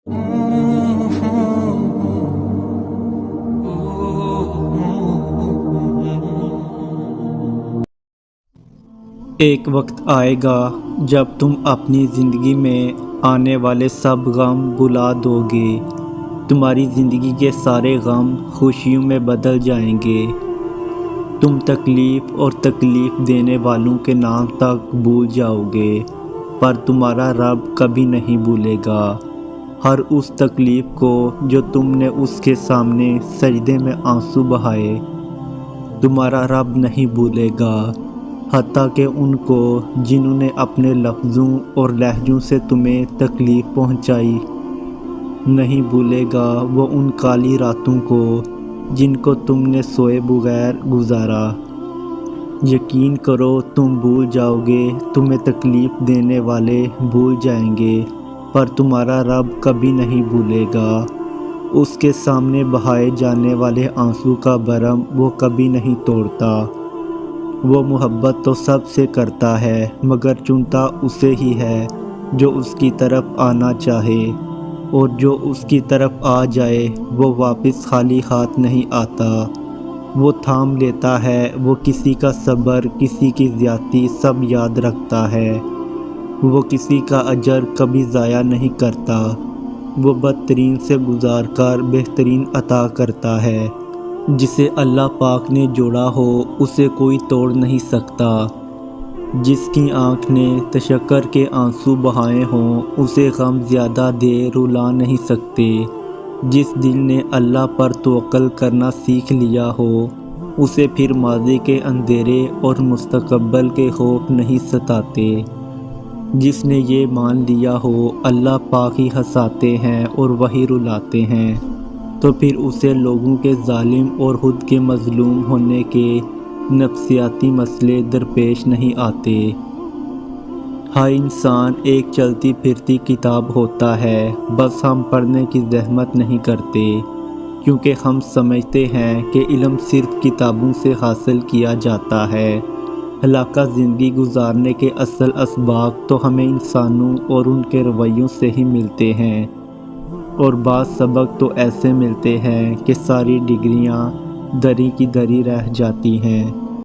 ایک وقت آئے گا جب تم اپنی زندگی میں آنے والے سب غم بھلا دو گے۔ تمہاری زندگی کے سارے غم خوشیوں میں بدل جائیں گے۔ تم تکلیف اور تکلیف دینے والوں کے نام تک بھول جاؤ گے، پر تمہارا رب کبھی نہیں بھولے گا۔ ہر اس تکلیف کو جو تم نے اس کے سامنے سجدے میں آنسو بہائے، تمہارا رب نہیں بھولے گا۔ حتیٰ کہ ان کو جنہوں نے اپنے لفظوں اور لہجوں سے تمہیں تکلیف پہنچائی، نہیں بھولے گا وہ ان کالی راتوں کو جن کو تم نے سوئے بغیر گزارا۔ یقین کرو تم بھول جاؤ گے، تمہیں تکلیف دینے والے بھول جائیں گے، پر تمہارا رب کبھی نہیں بھولے گا۔ اس کے سامنے بہائے جانے والے آنسو کا بھرم وہ کبھی نہیں توڑتا۔ وہ محبت تو سب سے کرتا ہے، مگر چنتا اسے ہی ہے جو اس کی طرف آنا چاہے، اور جو اس کی طرف آ جائے وہ واپس خالی ہاتھ نہیں آتا۔ وہ تھام لیتا ہے، وہ کسی کا صبر، کسی کی زیادتی سب یاد رکھتا ہے۔ وہ کسی کا اجر کبھی ضائع نہیں کرتا۔ وہ بدترین سے گزار کر بہترین عطا کرتا ہے۔ جسے اللہ پاک نے جوڑا ہو اسے کوئی توڑ نہیں سکتا۔ جس کی آنکھ نے تشکر کے آنسو بہائے ہوں اسے غم زیادہ دیر رلا نہیں سکتے۔ جس دل نے اللہ پر توکل کرنا سیکھ لیا ہو اسے پھر ماضی کے اندھیرے اور مستقبل کے خوف نہیں ستاتے۔ جس نے یہ مان لیا ہو اللہ پاک ہی ہنساتے ہیں اور وہی رلاتے ہیں، تو پھر اسے لوگوں کے ظالم اور خود کے مظلوم ہونے کے نفسیاتی مسئلے درپیش نہیں آتے۔ ہر انسان ایک چلتی پھرتی کتاب ہوتا ہے، بس ہم پڑھنے کی زحمت نہیں کرتے، کیونکہ ہم سمجھتے ہیں کہ علم صرف کتابوں سے حاصل کیا جاتا ہے۔ ہلاکت زندگی گزارنے کے اصل اسباق تو ہمیں انسانوں اور ان کے رویوں سے ہی ملتے ہیں، اور بعض سبق تو ایسے ملتے ہیں کہ ساری ڈگریاں دری کی دری رہ جاتی ہیں۔